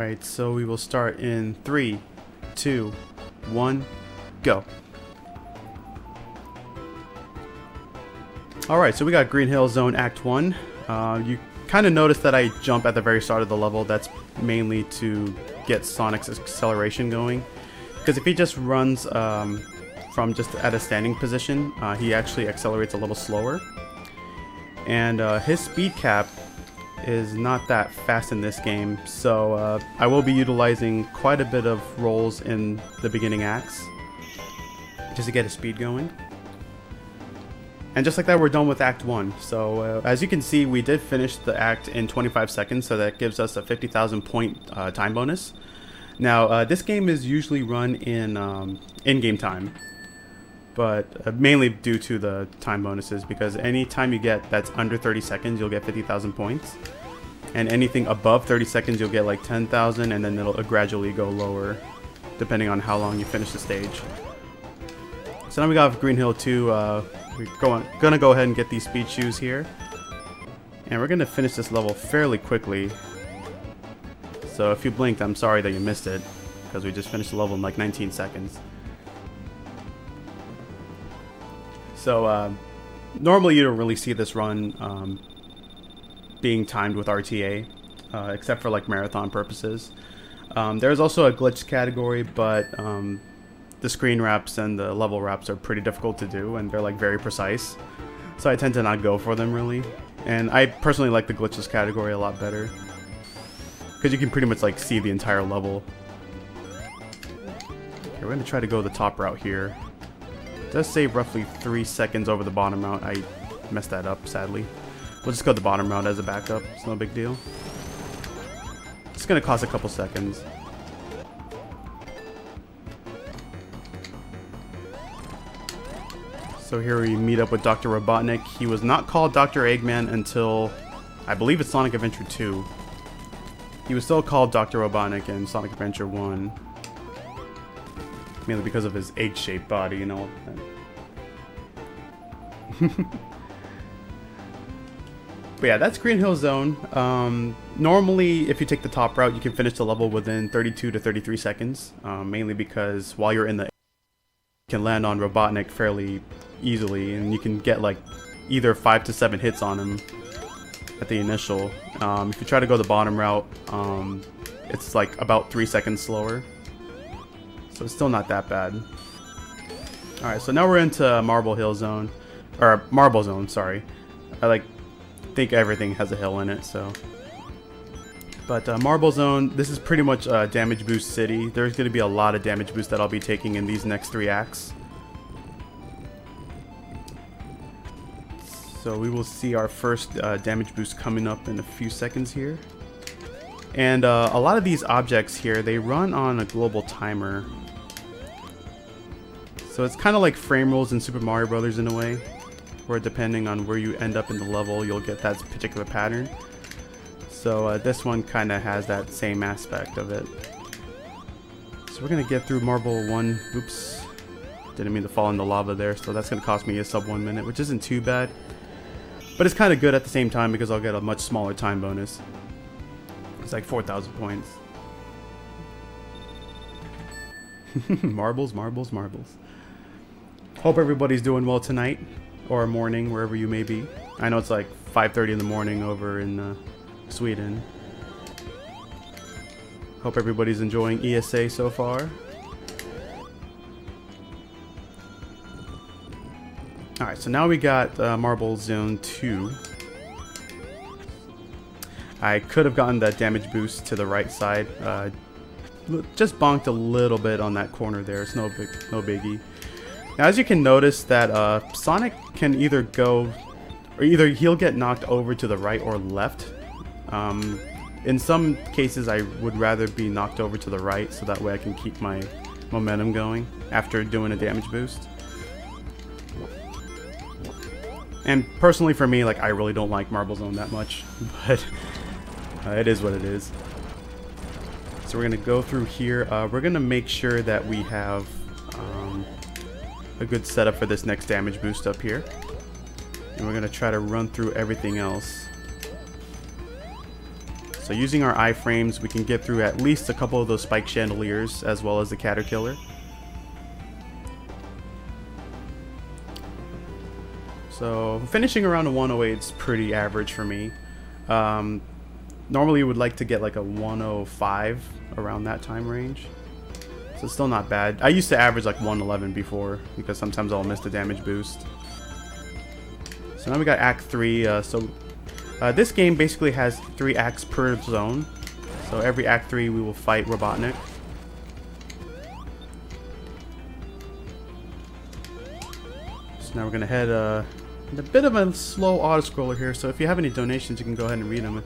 Alright, so we will start in 3, 2, 1, go. Alright, so we got Green Hill Zone Act 1. You kind of notice that I jump at the very start of the level. That's mainly to get Sonic's acceleration going. Because if he just runs from just at a standing position, he actually accelerates a little slower. And his speed cap is not that fast in this game, so I will be utilizing quite a bit of rolls in the beginning acts just to get his speed going. And just like that, we're done with Act 1. So as you can see, we did finish the act in 25 seconds, so that gives us a 50,000 point time bonus. Now this game is usually run in in-game time, but mainly due to the time bonuses, because any time you get that's under 30 seconds, you'll get 50,000 points. And anything above 30 seconds, you'll get like 10,000, and then it'll gradually go lower depending on how long you finish the stage. So now we got Green Hill 2. We're gonna go ahead and get these speed shoes here. And we're gonna finish this level fairly quickly. So if you blinked, I'm sorry that you missed it, because we just finished the level in like 19 seconds. So normally you don't really see this run being timed with RTA, except for like marathon purposes. There's also a glitch category, but the screen wraps and the level wraps are pretty difficult to do, and they're like very precise. So I tend to not go for them really. And I personally like the glitchless category a lot better, because you can pretty much like see the entire level. Okay, we're gonna try to go the top route here. It does save roughly 3 seconds over the bottom route. I messed that up, sadly. We'll just go the bottom route as a backup. It's no big deal. It's gonna cost a couple seconds. So here we meet up with Dr. Robotnik. He was not called Dr. Eggman until, I believe it's Sonic Adventure 2. He was still called Dr. Robotnik in Sonic Adventure 1. Mainly because of his egg-shaped body and all that. But yeah, that's Green Hill Zone. Normally, if you take the top route, you can finish the level within 32 to 33 seconds. Mainly because while you're in the air, you can land on Robotnik fairly easily, and you can get like either 5 to 7 hits on him at the initial. If you try to go the bottom route, it's like about 3 seconds slower. So it's still not that bad. Alright, so now we're into Marble Hill Zone. Or Marble Zone, sorry. I think everything has a hill in it, so. But Marble Zone, this is pretty much Damage Boost City. There's going to be a lot of damage boost that I'll be taking in these next 3 acts. So we will see our first damage boost coming up in a few seconds here. And a lot of these objects here, they run on a global timer. So it's kind of like frame rules in Super Mario Brothers in a way, where depending on where you end up in the level, you'll get that particular pattern. So this one kind of has that same aspect of it. So we're going to get through Marble 1. Oops. Didn't mean to fall in the lava there, so that's going to cost me a sub 1 minute, which isn't too bad. But it's kind of good at the same time because I'll get a much smaller time bonus. It's like 4,000 points. Marbles, marbles, marbles. Hope everybody's doing well tonight, or morning, wherever you may be. I know it's like 5:30 in the morning over in Sweden. Hope everybody's enjoying ESA so far. Alright, so now we got Marble Zone 2. I could have gotten that damage boost to the right side. Just bonked a little bit on that corner there. It's no biggie. Now, as you can notice, that Sonic can either go, or either he'll get knocked over to the right or left. In some cases, I would rather be knocked over to the right, so that way I can keep my momentum going after doing a damage boost. And personally, for me, like, I really don't like Marble Zone that much, but it is what it is. So we're gonna go through here. We're gonna make sure that we have a good setup for this next damage boost up here, and we're gonna try to run through everything else. So using our iframes, we can get through at least a couple of those spike chandeliers as well as the caterpillar. So finishing around a 108 is pretty average for me. Normally you would like to get like a 105 around that time range. So it's still not bad. I used to average like 111 before because sometimes I'll miss the damage boost. So now we got Act 3. This game basically has 3 acts per zone. So every Act 3 we will fight Robotnik. So now we're going to head in a bit of a slow auto-scroller here. So if you have any donations, you can go ahead and read them.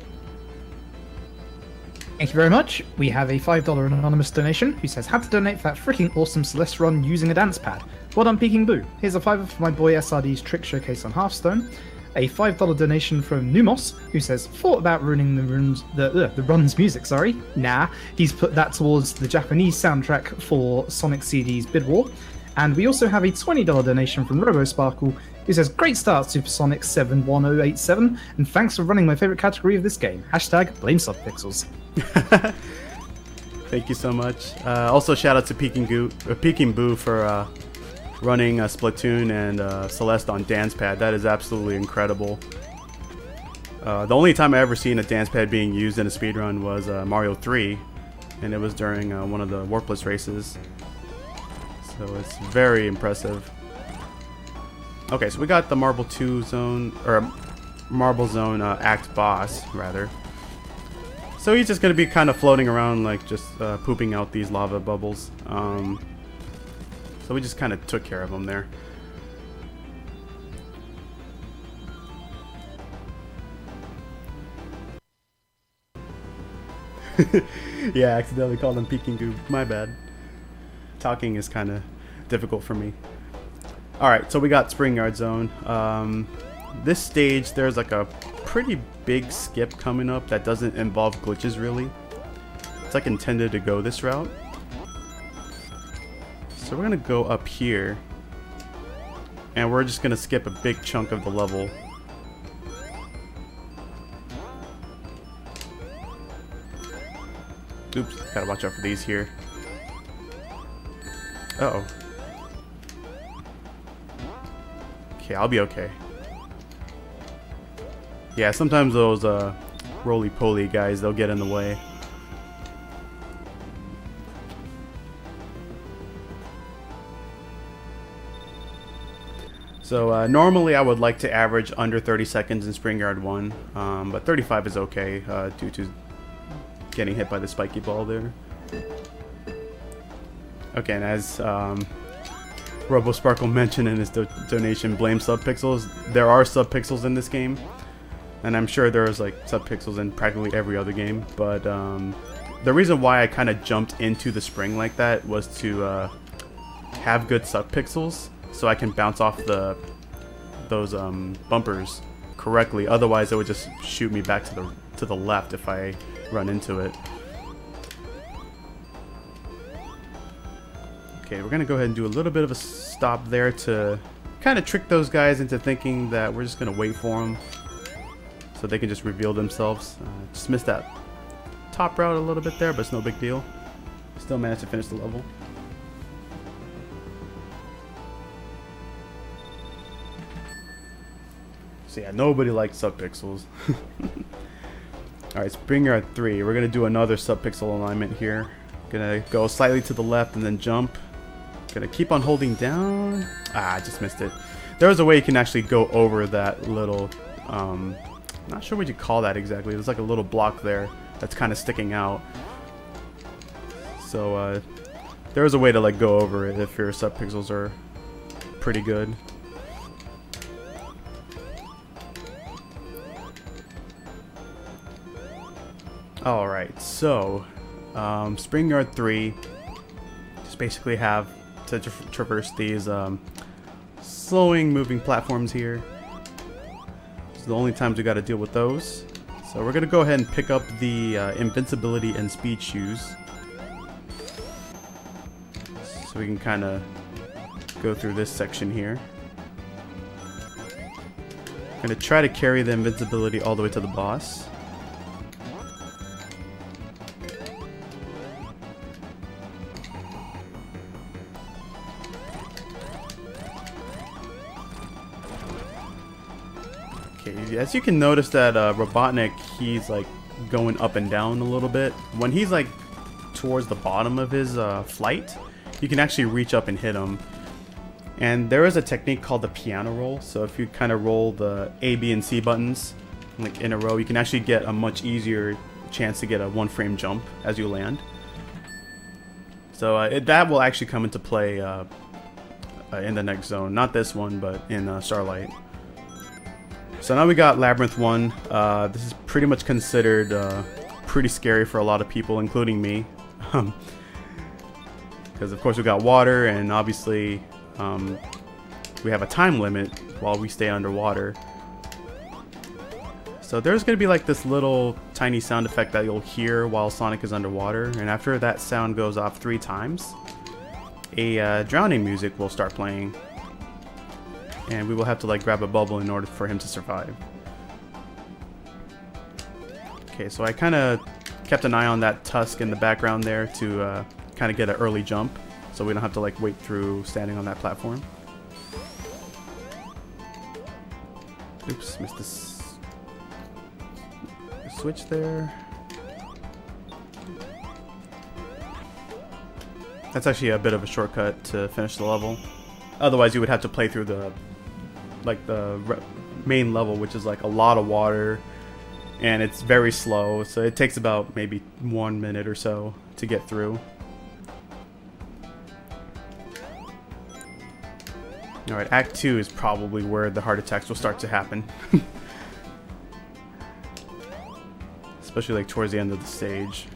Thank you very much. We have a $5 anonymous donation who says, had to donate for that freaking awesome Celeste run using a dance pad. Well done, Peking Boo. Here's a $5 for my boy SRD's trick showcase on Hearthstone. A $5 donation from Numos who says, thought about ruining the run's music, sorry. Nah, he's put that towards the Japanese soundtrack for Sonic CD's Bid War. And we also have a $20 donation from RoboSparkle who says, great start, SuperSonic71087, and thanks for running my favorite category of this game. Hashtag blame subpixels. Thank you so much. Also shout out to Peking Boo for running Splatoon and Celeste on dance pad. That is absolutely incredible. The only time I ever seen a dance pad being used in a speedrun was Mario 3, and it was during one of the Warpless races. So it's very impressive. Okay, so we got the Marble Zone Act boss, rather. So he's just gonna be kind of floating around, like just pooping out these lava bubbles. So we just kind of took care of him there. Yeah, I accidentally called him Peking Goo. My bad. Talking is kind of difficult for me. Alright, so we got Spring Yard Zone. This stage, there's like a pretty big skip coming up that doesn't involve glitches really. It's like intended to go this route. So we're gonna go up here, and we're just gonna skip a big chunk of the level. Oops, gotta watch out for these here. Uh-oh. Okay, I'll be okay. Yeah, sometimes those roly-poly guys, they'll get in the way. So normally I would like to average under 30 seconds in Spring Yard 1, but 35 is okay due to getting hit by the spiky ball there. Okay, and as RoboSparkle mentioned in his donation, blame subpixels. There are subpixels in this game, and I'm sure there's like subpixels in practically every other game, but the reason why I kind of jumped into the spring like that was to have good subpixels so I can bounce off those bumpers correctly. Otherwise it would just shoot me back to the left if I run into it. Okay, we're gonna go ahead and do a little bit of a stop there to kind of trick those guys into thinking that we're just gonna wait for them so they can just reveal themselves. Just missed that top route a little bit there, but it's no big deal. Still managed to finish the level. So yeah, nobody likes subpixels. Alright, Spring Yard 3. We're gonna do another subpixel alignment here. Gonna go slightly to the left and then jump. Gonna keep on holding down. Ah, I just missed it. There was a way you can actually go over that little, not sure what you call that exactly. There's like a little block there that's kind of sticking out. So there is a way to like go over it if your subpixels are pretty good. Alright, so Spring Yard 3, just basically have to traverse these slowing moving platforms here. It's the only times we got to deal with those. So we're going to go ahead and pick up the invincibility and speed shoes, so we can kind of go through this section here. I'm going to try to carry the invincibility all the way to the boss. Okay, as you can notice that Robotnik, he's like going up and down a little bit. When he's like towards the bottom of his flight, you can actually reach up and hit him. And there is a technique called the piano roll. So if you kind of roll the A, B, and C buttons like in a row, you can actually get a much easier chance to get a 1-frame jump as you land. So that will actually come into play in the next zone. Not this one, but in Starlight. So now we got Labyrinth One. This is pretty much considered pretty scary for a lot of people, including me. Because of course we got water, and obviously we have a time limit while we stay underwater. So there's going to be like this little tiny sound effect that you'll hear while Sonic is underwater, and after that sound goes off 3 times, a drowning music will start playing, and we will have to like grab a bubble in order for him to survive. Okay, so I kind of kept an eye on that tusk in the background there to kind of get an early jump, so we don't have to like wait through standing on that platform. Oops, missed this switch there. That's actually a bit of a shortcut to finish the level. Otherwise, you would have to play through the main level, which is like a lot of water, and it's very slow. So it takes about maybe 1 minute or so to get through. All right, Act 2 is probably where the heart attacks will start to happen. Especially like towards the end of the stage.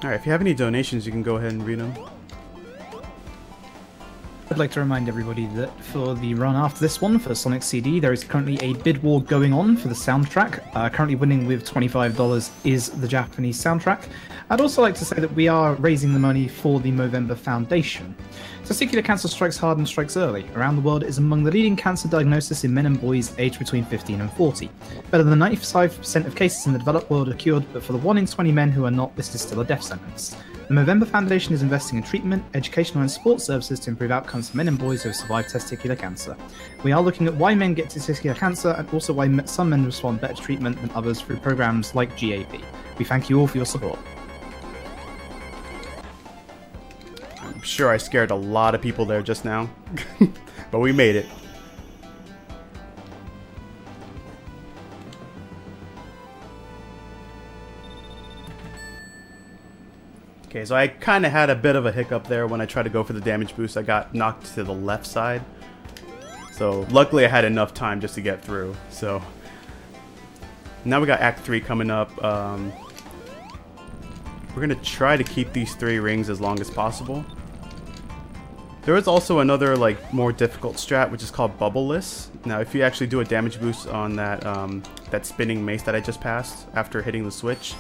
Alright, if you have any donations, you can go ahead and read them. I'd like to remind everybody that for the run after this one, for Sonic CD, there is currently a bid war going on for the soundtrack. Currently winning with $25 is the Japanese soundtrack. I'd also like to say that we are raising the money for the Movember Foundation. Testicular cancer strikes hard and strikes early. Around the world, it is among the leading cancer diagnosis in men and boys aged between 15 and 40. Better than 95% of cases in the developed world are cured, but for the 1 in 20 men who are not, this is still a death sentence. The Movember Foundation is investing in treatment, educational and sports services to improve outcomes for men and boys who have survived testicular cancer. We are looking at why men get testicular cancer and also why some men respond better to treatment than others through programs like GAP. We thank you all for your support. I'm sure I scared a lot of people there just now, but we made it. Okay, so I kind of had a bit of a hiccup there when I tried to go for the damage boost. I got knocked to the left side. So luckily I had enough time just to get through. So now we got Act 3 coming up. We're going to try to keep these 3 rings as long as possible. There is also another like more difficult strat, which is called Bubbleless. Now if you actually do a damage boost on that, that spinning mace that I just passed after hitting the switch,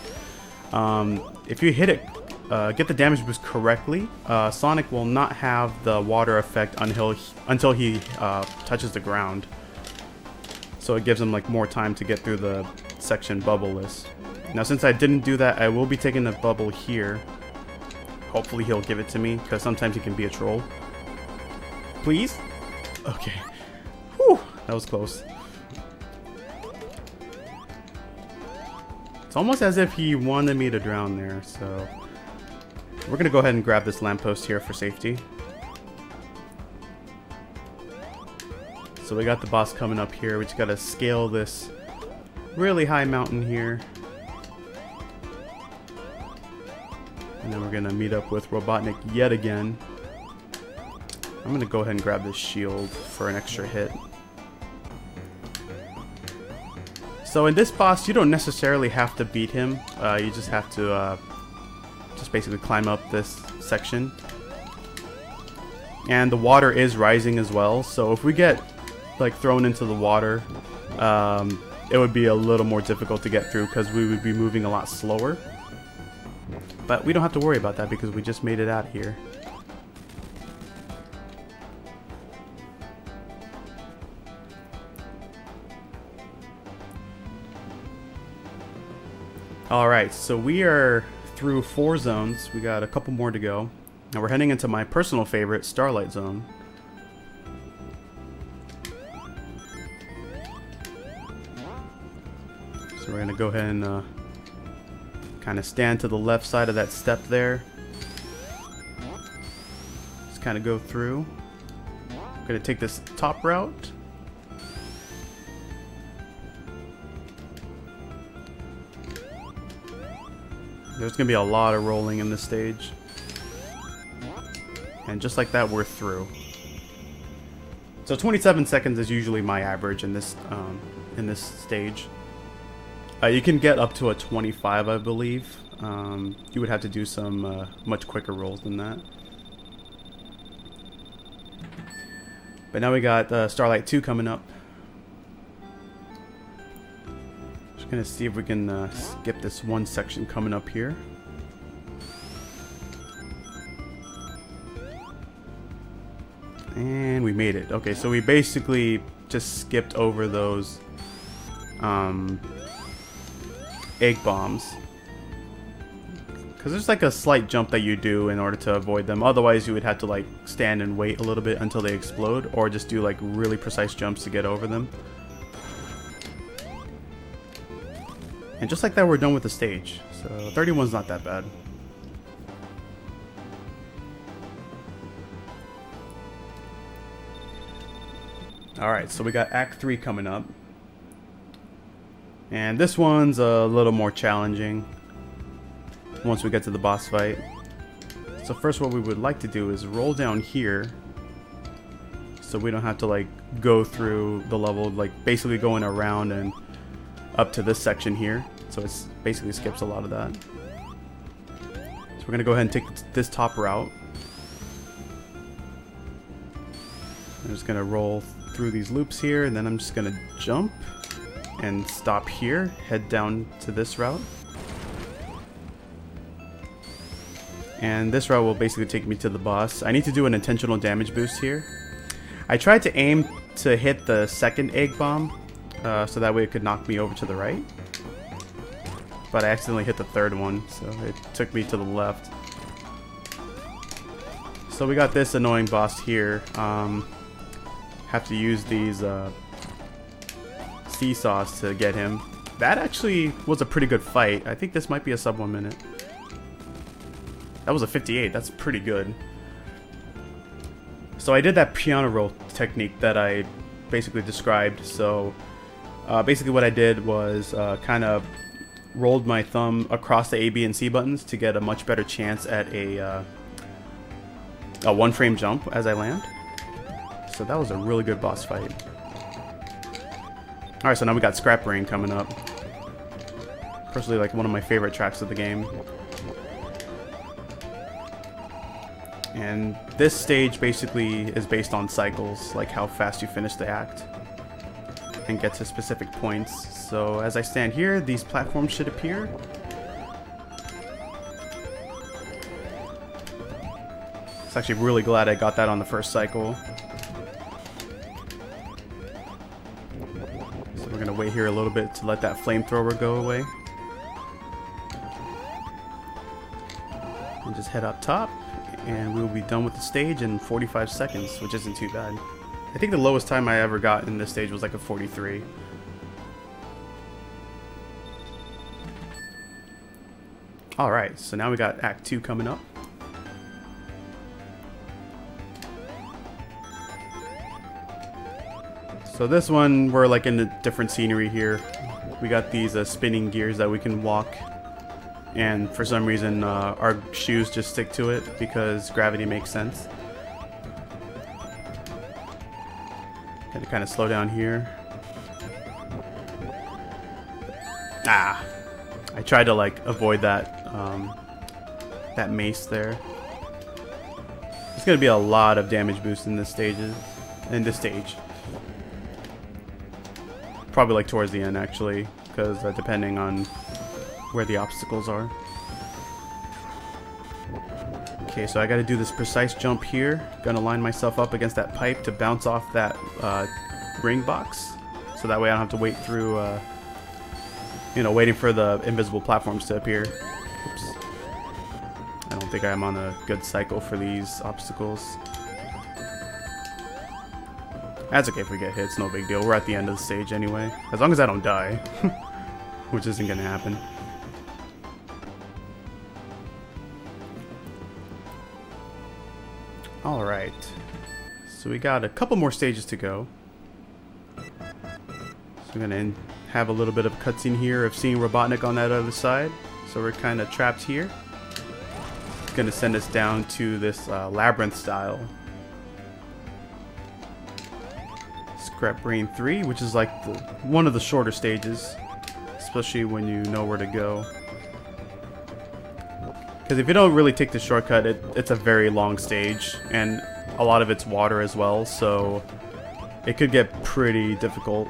if you hit it, get the damage boost correctly, Sonic will not have the water effect until he touches the ground. So it gives him like more time to get through the section bubbleless. Now since I didn't do that, I will be taking the bubble here. Hopefully he'll give it to me, because sometimes he can be a troll. Please? Okay. Whew, that was close. It's almost as if he wanted me to drown there, so we're gonna go ahead and grab this lamppost here for safety. So we got the boss coming up here. We just gotta scale this really high mountain here. And then we're gonna meet up with Robotnik yet again. I'm gonna go ahead and grab this shield for an extra hit. So in this boss, you don't necessarily have to beat him. You just have to just basically climb up this section. And the water is rising as well, so if we get like thrown into the water, it would be a little more difficult to get through because we would be moving a lot slower. But we don't have to worry about that because we just made it out of here. Alright, so we are through 4 zones. We got a couple more to go. Now we're heading into my personal favorite, Starlight Zone. So we're gonna go ahead and kind of stand to the left side of that step there. Just kind of go through. I'm gonna take this top route. There's gonna be a lot of rolling in this stage. And just like that, we're through. So 27 seconds is usually my average in this stage. You can get up to a 25, I believe. You would have to do some much quicker rolls than that. But now we got Starlight 2 coming up. Just gonna see if we can skip this one section coming up here. And we made it. Okay, so we basically just skipped over those egg bombs. Because there's like a slight jump that you do in order to avoid them. Otherwise, you would have to like stand and wait a little bit until they explode, or just do like really precise jumps to get over them. And just like that, we're done with the stage. So 31's not that bad. Alright, so we got Act 3 coming up. And this one's a little more challenging once we get to the boss fight. So first, what we would like to do is roll down here so we don't have to like go through the level, like basically going around and up to this section here. So it's basically skips a lot of that. So we're gonna go ahead and take this top route. I'm just gonna roll through these loops here, and then I'm just gonna jump and stop here, head down to this route. And this route will basically take me to the boss. I need to do an intentional damage boost here. I tried to aim to hit the second egg bomb, so that way it could knock me over to the right. But I accidentally hit the third one, so it took me to the left. So we got this annoying boss here. Have to use these seesaws to get him. That actually was a pretty good fight. I think this might be a sub 1 minute. That was a 58. That's pretty good. So I did that piano roll technique that I basically described. So basically what I did was kind of rolled my thumb across the A, B, and C buttons to get a much better chance at a one-frame jump as I land. So that was a really good boss fight. Alright, so now we got Scrap Brain coming up. Personally, like one of my favorite tracks of the game. And this stage basically is based on cycles, like how fast you finish the act and get to specific points. So as I stand here, these platforms should appear. It's actually really glad I got that on the first cycle. So we're gonna wait here a little bit to let that flamethrower go away. And just head up top, and we'll be done with the stage in 45 seconds, which isn't too bad. I think the lowest time I ever got in this stage was like a 43. Alright, so now we got Act 2 coming up. So this one, we're like in a different scenery here. We got these spinning gears that we can walk. And for some reason, our shoes just stick to it because gravity makes sense. Gotta kind of slow down here. Ah! I tried to like avoid that, that mace there. There's gonna be a lot of damage boost in this stage. Probably like towards the end actually, because depending on where the obstacles are. Okay, so I gotta do this precise jump here. Gonna line myself up against that pipe to bounce off that ring box, so that way I don't have to wait through, you know, waiting for the invisible platforms to appear. Oops. I don't think I'm on a good cycle for these obstacles. That's okay if we get hit, it's no big deal. We're at the end of the stage anyway. As long as I don't die. which isn't gonna happen. Alright, so we got a couple more stages to go. So we're gonna have a little bit of a cutscene here of seeing Robotnik on that other side. So we're kind of trapped here. It's gonna send us down to this labyrinth style. Scrap Brain 3, which is like one of the shorter stages, especially when you know where to go. Because if you don't really take the shortcut, it's a very long stage, and a lot of it's water as well, so it could get pretty difficult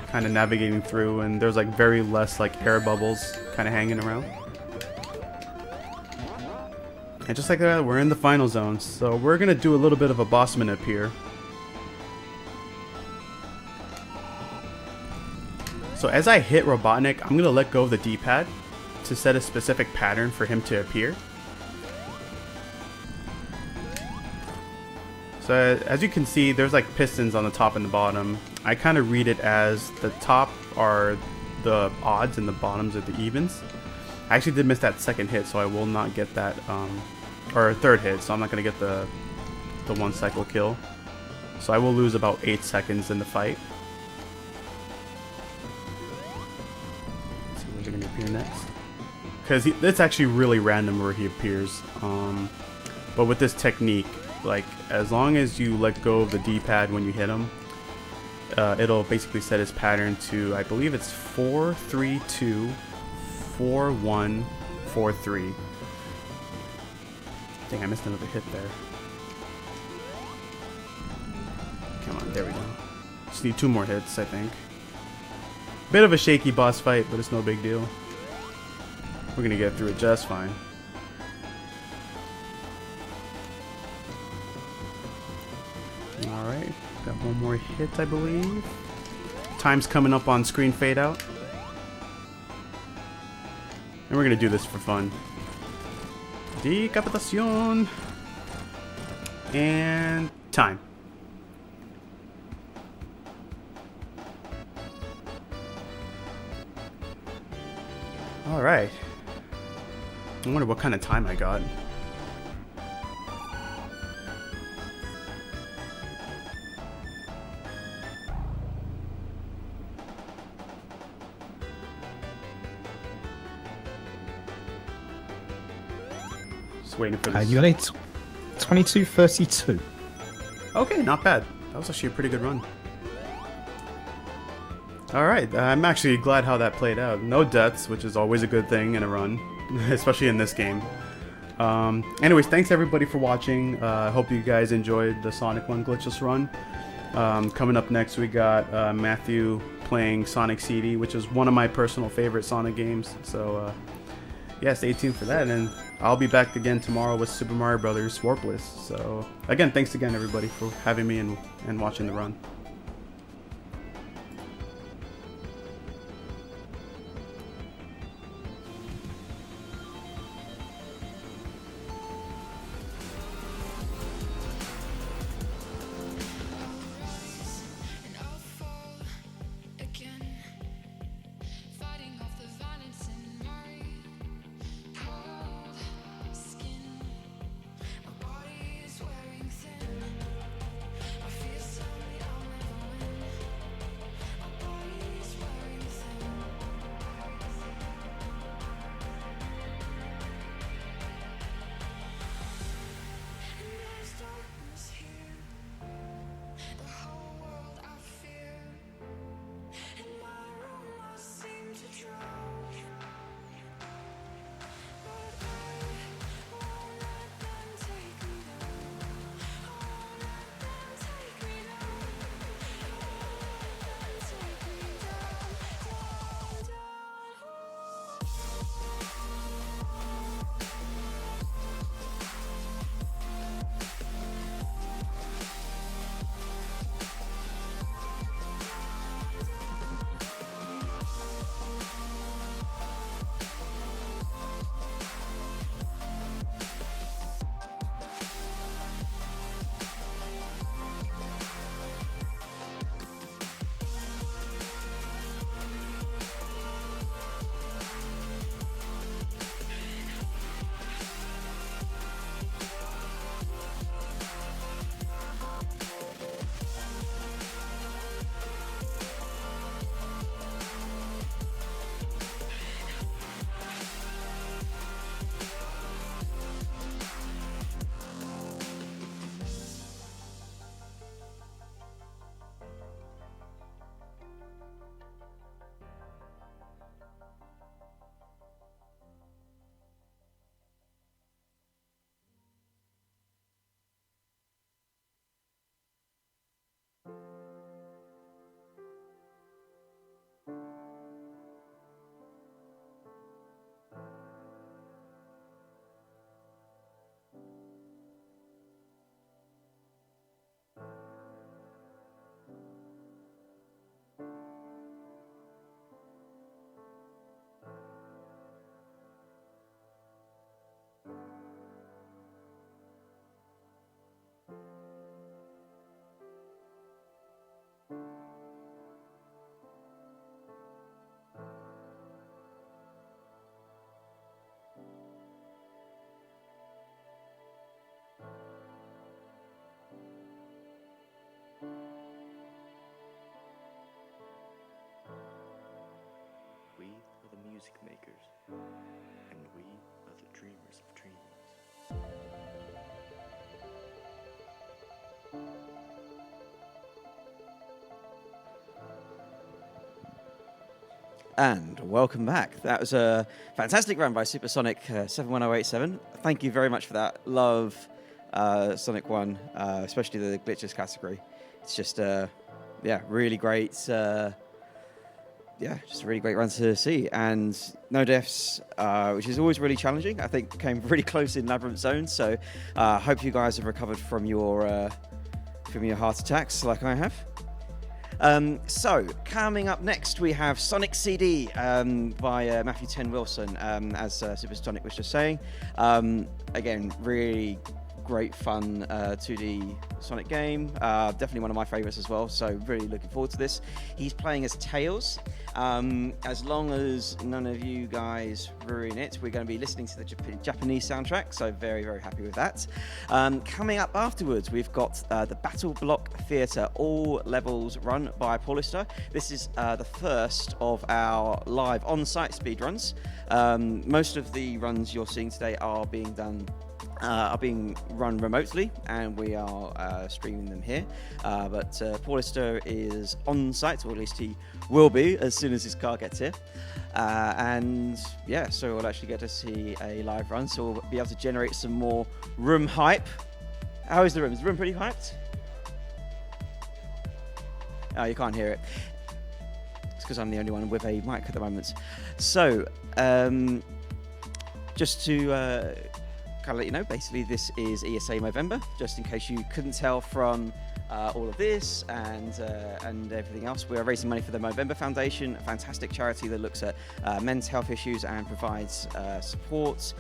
kind of navigating through, and there's like very less like air bubbles kind of hanging around. And just like that, we're in the final zone, so we're going to do a little bit of a boss minute here. So as I hit Robotnik, I'm going to let go of the D-pad to set a specific pattern for him to appear. So as you can see, there's like pistons on the top and the bottom. I kind of read it as the top are the odds and the bottoms are the evens. I actually did miss that second hit, so I will not get that, or third hit, so I'm not going to get the 1 cycle kill. So I will lose about 8 seconds in the fight. Let's see where's he going to appear next. Because it's actually really random where he appears. But with this technique, like as long as you let go of the D-pad when you hit him, it'll basically set his pattern to, I believe it's 4-3-2, 4-1, 4-3. Dang, I missed another hit there. Come on, there we go. Just need 2 more hits, I think. Bit of a shaky boss fight, but it's no big deal. We're gonna get through it just fine. Alright, got 1 more hit, I believe. Time's coming up on screen fade out. And we're gonna do this for fun. Decapitación. And time. Alright. I wonder what kind of time I got. Just waiting for this. You got a 22:32. Okay, not bad. That was actually a pretty good run. Alright, I'm actually glad how that played out. No deaths, which is always a good thing in a run, especially in this game. Anyways, thanks everybody for watching. I hope you guys enjoyed the Sonic 1 Glitchless run. Coming up next, we got Matthew playing Sonic CD, which is one of my personal favorite Sonic games. So, yeah, stay tuned for that. And I'll be back again tomorrow with Super Mario Brothers Warpless. So, again, thanks again everybody for having me and watching the run. music makers, and we are the dreamers of dreams. And welcome back. That was a fantastic run by SuperSonic71087. Thank you very much for that. Love Sonic 1, especially the Glitchless category. It's just, really great. Just a really great run to see. And no deaths, which is always really challenging. I think came really close in Labyrinth Zone. So hope you guys have recovered from your heart attacks like I have. So, coming up next, we have Sonic CD by Matthew 10 Wilson, as SuperSonic was just saying. Again, really great fun 2D Sonic game. Definitely one of my favorites as well, so really looking forward to this. He's playing as Tails. As long as none of you guys ruin it, we're going to be listening to the Japanese soundtrack, so very, very happy with that. Coming up afterwards, we've got the Battle Block Theatre, all levels run by Paulister. This is the first of our live on-site speedruns. Most of the runs you're seeing today are being run remotely, and we are streaming them here. But Paulister is on site, or at least he will be as soon as his car gets here. So we'll actually get to see a live run, so we'll be able to generate some more room hype. How is the room? Is the room pretty hyped? Oh, you can't hear it. It's because I'm the only one with a mic at the moment. So, just to kind of let you know, basically this is ESA Movember, just in case you couldn't tell from all of this and everything else. We are raising money for the Movember Foundation, a fantastic charity that looks at men's health issues and provides support,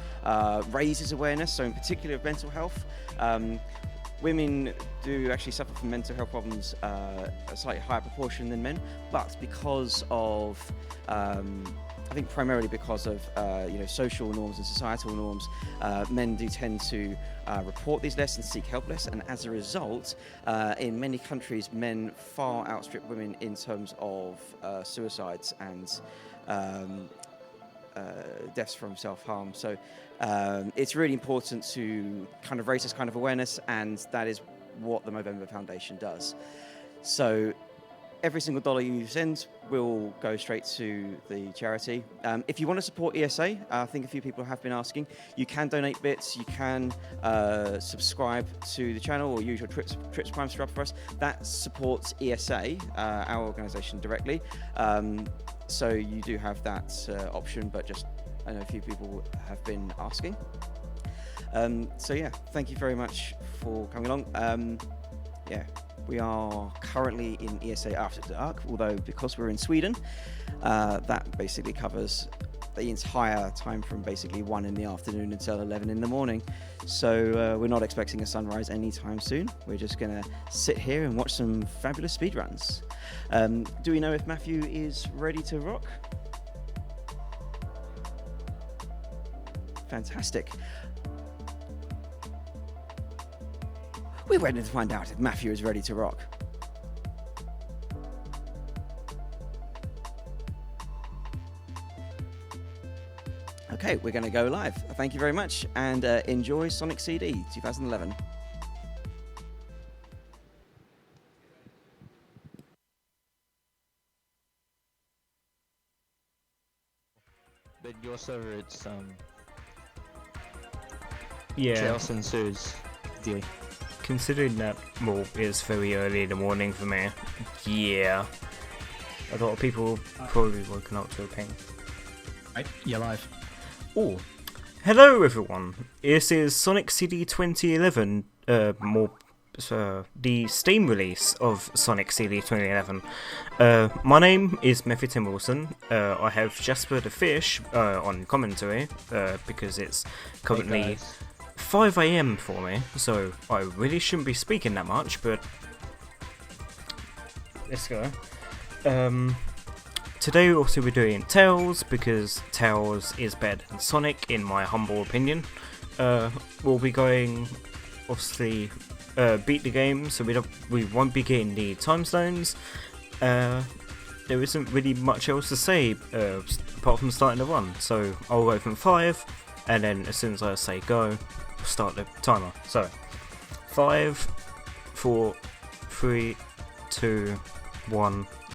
raises awareness, so in particular of mental health. Women do actually suffer from mental health problems a slightly higher proportion than men, but because of I think primarily because of social norms and societal norms, men do tend to report these less and seek help less, and as a result, in many countries, men far outstrip women in terms of suicides and deaths from self-harm. So it's really important to kind of raise this kind of awareness, and that is what the Movember Foundation does. So every single dollar you send will go straight to the charity. If you want to support ESA, I think a few people have been asking, you can donate bits, you can subscribe to the channel or use your Trips Prime sub for us. That supports ESA, our organisation, directly. So you do have that option, but just I know a few people have been asking. Thank you very much for coming along. We are currently in ESA After Dark, although because we're in Sweden, that basically covers the entire time from basically 1 in the afternoon until 11 in the morning. So we're not expecting a sunrise anytime soon. We're just going to sit here and watch some fabulous speedruns. Do we know if Matthew is ready to rock? Fantastic. We're waiting to find out if Matthew is ready to rock. Okay, we're going to go live. Thank you very much, and enjoy Sonic CD 2011. But your server, it's Yeah, chaos ensues. Yeah. considering that, well, it's very early in the morning for me, yeah, a lot of people probably woken up to a ping. Right, you're live. Oh, hello everyone, this is Sonic CD 2011, the Steam release of Sonic CD 2011. My name is Matthew 10 Wilson. I have Jasper the Fish on commentary because it's currently 5 AM for me, so I really shouldn't be speaking that much, but let's go. Today also we're doing Tails, because Tails is better than Sonic in my humble opinion. We'll be going, obviously, beat the game, so we won't be getting the time stones. there isn't really much else to say apart from starting the run. So I'll go from 5, and then as soon as I say go, start the timer. So 5, 4, 3, 2, 1,